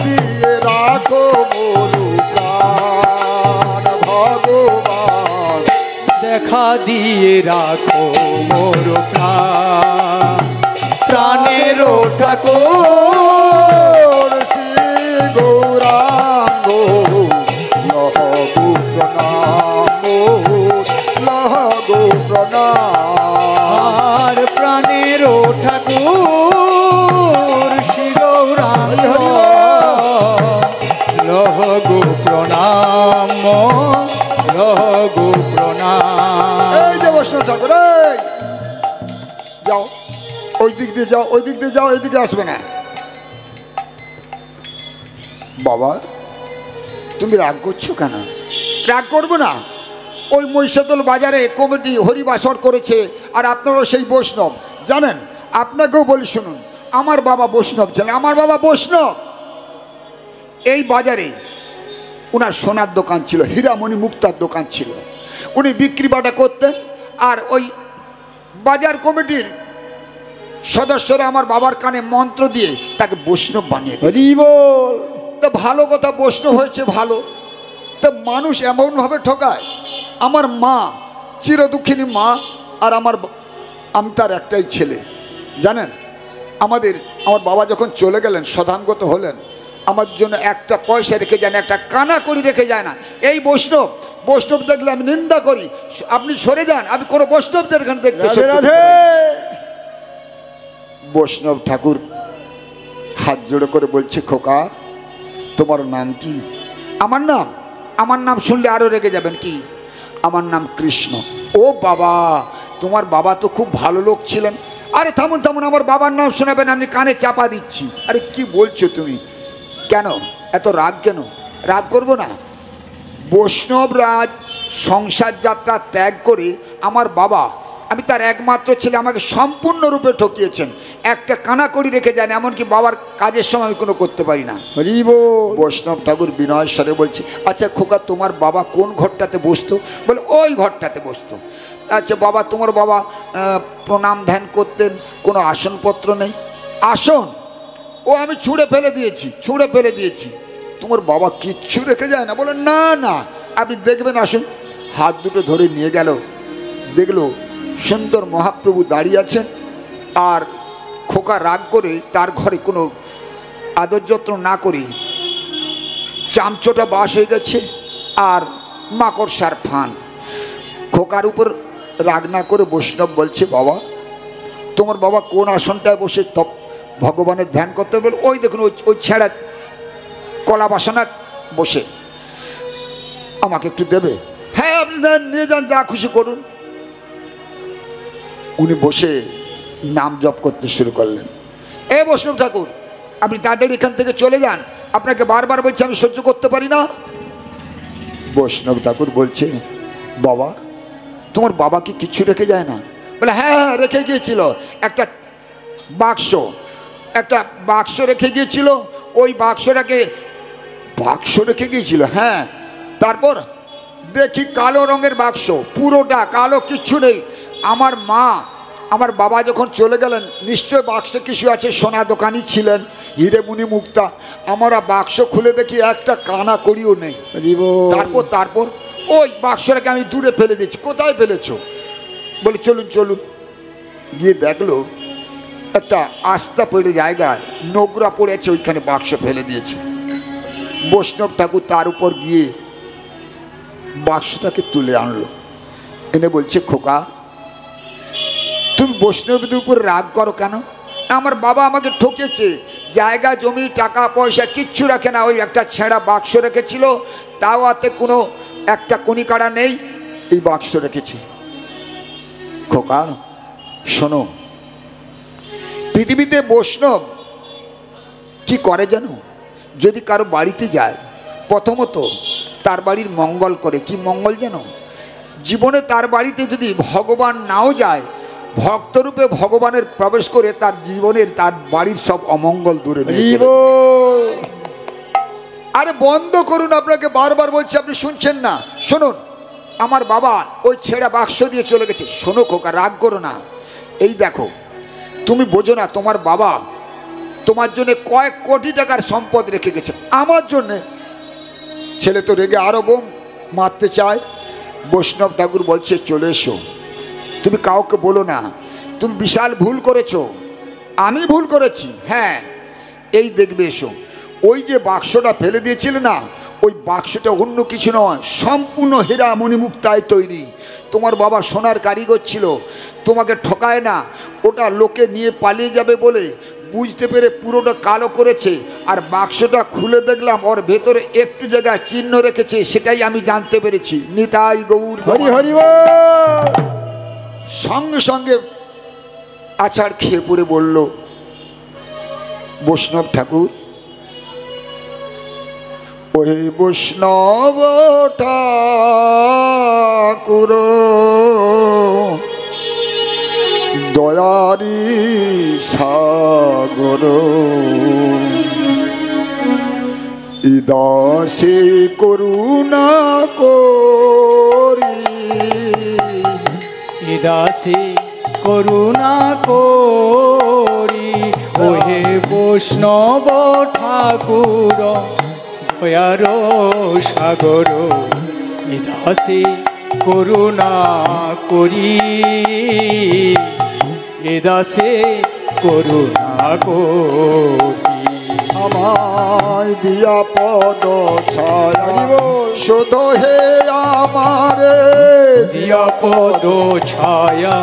দিয়ে রাখো মোর প্রাণ ভগবান, দেখা দিয়ে রাখো মোর প্রাণ, প্রাণের ঠাকুর শ্রী গৌরাঙ্গ লহগু প্রণাম, লহগু প্রণাম। আর প্রাণের ঠাকুর শ্রী গৌরাঙ্গ লহগু প্রণাম, লহগু প্রণাম। এই যে বৈষ্ণব ঠাকুর, এই যাও ওই দিক দিয়ে যাও, ওই দিক দিয়ে যাও, এইদিকে আসবে না। বাবা তুমি রাগ করছো কেন? রাগ করবো না। ওই মহিষাদল বাজারে কমিটি হরিবাসর করেছে, আর আপনারাও সেই বৈষ্ণব জানেন। আপনাকেও বলি শুনুন, আমার বাবা বৈষ্ণব ছিলেন, আমার বাবা বৈষ্ণব। এই বাজারে ওনার সোনার দোকান ছিল, হীরামণি মুক্তার দোকান ছিল, উনি বিক্রি বাটা করতেন। আর ওই বাজার কমিটির সদস্যরা আমার বাবার কানে মন্ত্র দিয়ে তাকে বৈষ্ণব বানিয়ে দিল। তো ভালো কথা, বৈষ্ণব হয়েছে ভালো। তো মানুষ এমনভাবে ঠকায়। আমার মা চিরদুঃখিনী মা, আর আমি তার একটাই ছেলে জানেন। আমার বাবা যখন চলে গেলেন, সদাঙ্গত হলেন, আমার জন্য একটা পয়সা রেখে যায় না, একটা কানা করি রেখে যায় না। এই বৈষ্ণব, বৈষ্ণব দেখলে আমি নিন্দা করি। আপনি সরে যান, আমি কোনো বৈষ্ণবদের এখানে দেখতে। বৈষ্ণব ঠাকুর হাত জোড়ে করে বলছে, খোকা তোমার নাম কি? আমার নাম শুনলে আরো রেগে যাবেন। কি? আমার নাম কৃষ্ণ। ও বাবা, তোমার বাবা তো খুব ভালো লোক ছিলেন। আরে থামুন থামুন, আমার বাবার নাম শোনাবেন, আপনি কানে চাপা দিচ্ছি। আরে কি বলছো তুমি? কেন এত রাগ কেন? রাগ করবো না। বৈষ্ণব রাজ সংসার যাত্রা ত্যাগ করে আমার বাবা, আমি তার একমাত্র ছেলে, আমাকে সম্পূর্ণরূপে ঠকিয়েছেন। একটা কানাকড়ি রেখে যান, এমনকি বাবার কাজের সময় আমি কোনো করতে পারি না। বৈষ্ণব ঠাকুর বিনয় স্বরে বলছে, আচ্ছা খোকা তোমার বাবা কোন ঘরটাতে বসতো? বলে ওই ঘরটাতে বসতো। আচ্ছা বাবা, তোমার বাবা প্রণাম ধ্যান করতেন, কোনো আসনপত্র নেই? আসন ও আমি ছুঁড়ে ফেলে দিয়েছি। তোমার বাবা কিচ্ছু রেখে যায় না? বলে না না, আপনি দেখবেন, আসুন। হাত দুটো ধরে নিয়ে গেল, দেখলো সুন্দর মহাপ্রভু দাঁড়িয়ে আছেন। আর খোকা রাগ করে তার ঘরে কোনো আদর যত্ন না করে চামচোটা বাস হয়ে গেছে আর মাকড়সার ফান। খোকার উপর রাগ না করে বৈষ্ণব বলছে, বাবা তোমার বাবা কোন আসনটায় বসে তপ ভগবানের ধ্যান করতে? বলে ওই দেখুন, ওই ছেঁড়া কলা বাসনা বসে। আমাকে একটু দেবে? হ্যাঁ আপনি নিয়ে যান, যা খুশি করুন। উনি বসে নাম জপ করতে শুরু করলেন। এ বৈষ্ণব ঠাকুর, আপনি তাড়াতাড়ি এখান থেকে চলে যান, আপনাকে বারবার বলছি, আমি সহ্য করতে পারি না। বৈষ্ণব ঠাকুর বলছে, বাবা তোমার বাবা কি কিচ্ছু রেখে যায় না? বলে হ্যাঁ হ্যাঁ রেখে গিয়েছিল, একটা বাক্স রেখে গিয়েছিল। ওই বাক্স রেখে গিয়েছিল, হ্যাঁ। তারপর দেখি কালো রঙের বাক্স, পুরোটা কালো, কিচ্ছু নেই। আমার বাবা যখন চলে গেলেন, নিশ্চয় বাক্সে কিছু আছে, সোনা দোকানই ছিলেন, হীরেমণি মুক্তা। আমরা বাক্স খুলে দেখি একটা কানা করিও নেই। তারপর ওই বাক্সটাকে আমি দূরে ফেলে দিচ্ছি। কোথায় ফেলেছো? বলে চলুন চলুন। গিয়ে দেখলো একটা আস্তা পড়ে জায়গায় নোংরা পড়েছে, ওইখানে বাক্স ফেলে দিয়েছে। বৈষ্ণব ঠাকুর তার উপর গিয়ে বাক্সটাকে তুলে আনলো, এনে বলছে, খোকা তুমি বৈষ্ণবদের উপর রাগ করো কেন? আমার বাবা আমাকে ঠকেছে, জায়গা জমি টাকা পয়সা কিচ্ছু রাখে না, ওই একটা ছেঁড়া বাক্স রেখেছিল, তাও হাতে কোনো একটা কণিকাড়া নেই, এই বাক্স রেখেছে। খোকা শোনো, পৃথিবীতে বৈষ্ণব কি করে জানো? যদি কারো বাড়িতে যায়, প্রথমত তার বাড়ির মঙ্গল করে। কি মঙ্গল জানো? জীবনে তার বাড়িতে যদি ভগবান নাও যায়, ভক্তরূপে ভগবানের প্রবেশ করে তার জীবনের, তার বাড়ির সব অমঙ্গল দূরে নিয়ে চলে। আরে বন্ধ করুন, আপনাকে বারবার বলছি, আপনি শুনছেন না। শুনুন, আমার বাবা ওই ছেঁড়া বাক্স দিয়ে চলে গেছে। শোনো খোকা, রাগ করো না। এই দেখো, তুমি বোঝো না, তোমার বাবা তোমার জন্য কয়েক কোটি টাকার সম্পদ রেখে গেছে আমার জন্যে। ছেলে তো রেগে আরো বোম মারতে চায়। বৈষ্ণব ঠাকুর বলছে চলে এসো, তুমি কাউকে বলো না, তুমি বিশাল ভুল করেছো, আমি ভুল করেছি। হ্যাঁ এই দেখবে এসো, ওই যে বাক্সটা ফেলে দিয়েছিলে না, ওই বাক্সটা অন্য কিছু নয়, সম্পূর্ণ হীরা মণিমুক্তায় তৈরি। তোমার বাবা সোনার কারিগর ছিল, তোমাকে ঠকায় না। ওটা লোকে নিয়ে পালিয়ে যাবে বলে বুঝতে পেরে পুরোটা কালো করেছে। আর বাক্সটা খুলে দেখলাম ওর ভেতরে একটু জায়গায় চিহ্ন রেখেছে, সেটাই আমি জানতে পেরেছি। নিতাই গৌর হরি হরি বল। সঙ্গে সঙ্গে আছাড় খেয়ে পড়ে বলল বৈষ্ণব ঠাকুর, ওই বৈষ্ণব ঠাকুর দয়ারি সাগর, ইদাসে করুণা করি, ইদাসে করুণা করি, ওহে বৈষ্ণব ঠাকুর দয়ার সাগর, ইদাসে করুণা করি, ইদাসে করুণা করি। আমায় দিয়া পদ ছায়া শোধ হে আমারে, দিয়া পদ ছায়া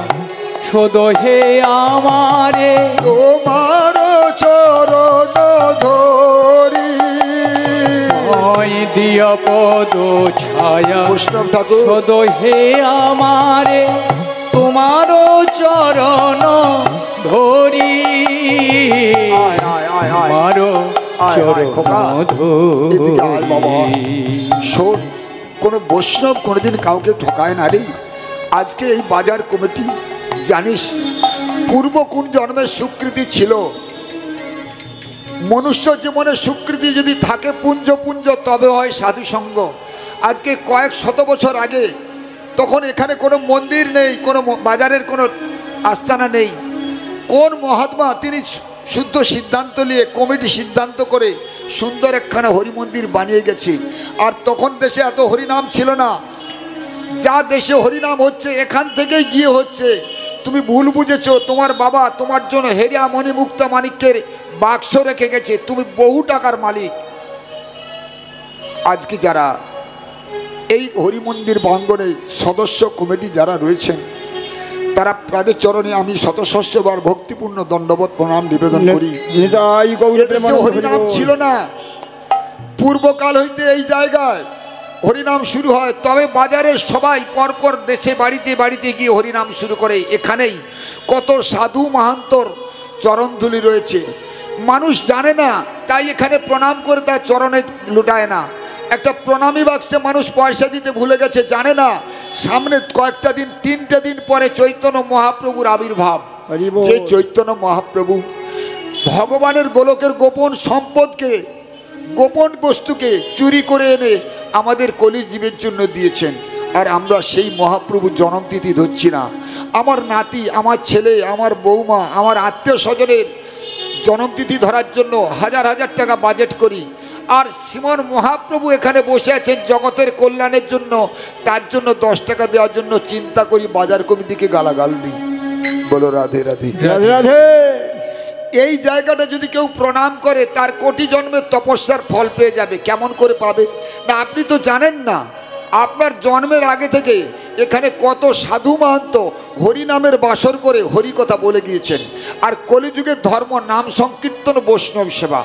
শোধ হে আমারে, তোমার চরণ ধরি। দিয়া পদ ছায়া বৈষ্ণব ঠাকুর শোধ হে আমারে, তোমার চরণ ধরি, আমার চরণ ধরি। শোন, কোনো বৈষ্ণব কোনোদিন কাউকে ঠকায় না রে। আজকে এই বাজার কমিটি জানিস পূর্ব কোন জন্মের স্বীকৃতি ছিল। মনুষ্য জীবনে স্বীকৃতি যদি থাকে পুঞ্জ পুঞ্জ তবে হয় সাধুসঙ্গ। আজকে কয়েক শত বছর আগে তখন এখানে কোনো মন্দির নেই, কোনো বাজারের কোনো আস্তানা নেই। কোন মহাত্মা তিনি শুদ্ধ সিদ্ধান্ত নিয়ে কমিটি সিদ্ধান্ত করে সুন্দর একখানা হরি মন্দির বানিয়ে গেছে। আর তখন দেশে এত হরিনাম ছিল না, যা দেশে হরিনাম হচ্ছে এখান থেকেই গিয়ে হচ্ছে। তুমি ভুল বুঝেছো, তোমার বাবা তোমার জন্য হেরিয়া মণিমুক্তা মানিক্যের বাক্স রেখে গেছে, তুমি বহু টাকার মালিক। আজকে যারা এই হরিমন্দির প্রাঙ্গণে সদস্য কমিটি যারা রয়েছেন, তারা তাদের চরণে আমি শতসহস্রবার ভক্তিপূর্ণ দণ্ডবত প্রণাম নিবেদন করি। এদেশে হরিনাম ছিল না, পূর্বকাল হইতে এই জায়গায় হরিনাম শুরু হয়, তবে বাজারের সবাই পরপর দেশে বাড়িতে বাড়িতে গিয়ে হরিনাম শুরু করে। এখানেই কত সাধু মাহান্তর চরণধুলি রয়েছে, মানুষ জানে না, তাই এখানে প্রণাম করে তার চরণে লুটায় না। একটা প্রণামী বাক্সে মানুষ পয়সা দিতে ভুলে গেছে, জানে না সামনে কয়েকটা দিন 3টে দিন পরে চৈতন্য মহাপ্রভুর আবির্ভাব। যে চৈতন্য মহাপ্রভু ভগবানের গোলকের গোপন সম্পদকে, গোপন বস্তুকে চুরি করে এনে আমাদের কলির জীবের জন্য দিয়েছেন। আর আমরা সেই মহাপ্রভুর জন্মতিথি ধরছি না। আমার নাতি, আমার ছেলে, আমার বৌমা, আমার আত্মীয় স্বজনের জন্মতিথি ধরার জন্য হাজার হাজার টাকা বাজেট করি। আর শ্রীমান মহাপ্রভু এখানে বসে আছেন জগতের কল্যাণের জন্য, তার জন্য 10 টাকা দেওয়ার জন্য চিন্তা করি, বাজার কমিটিকে গালাগাল দিই। বলো রাধে রাধে রাধে রাধে। এই জায়গাটা যদি কেউ প্রণাম করে তার কোটি জন্মের তপস্যার ফল পেয়ে যাবে। কেমন করে পাবে না? আপনি তো জানেন না, আপনার জন্মের আগে থেকে এখানে কত সাধু মাহান্ত হরিনামের বাসর করে হরি কথা বলে গিয়েছেন। আর কলিযুগের ধর্ম নাম সংকীর্তন, বৈষ্ণব সেবা।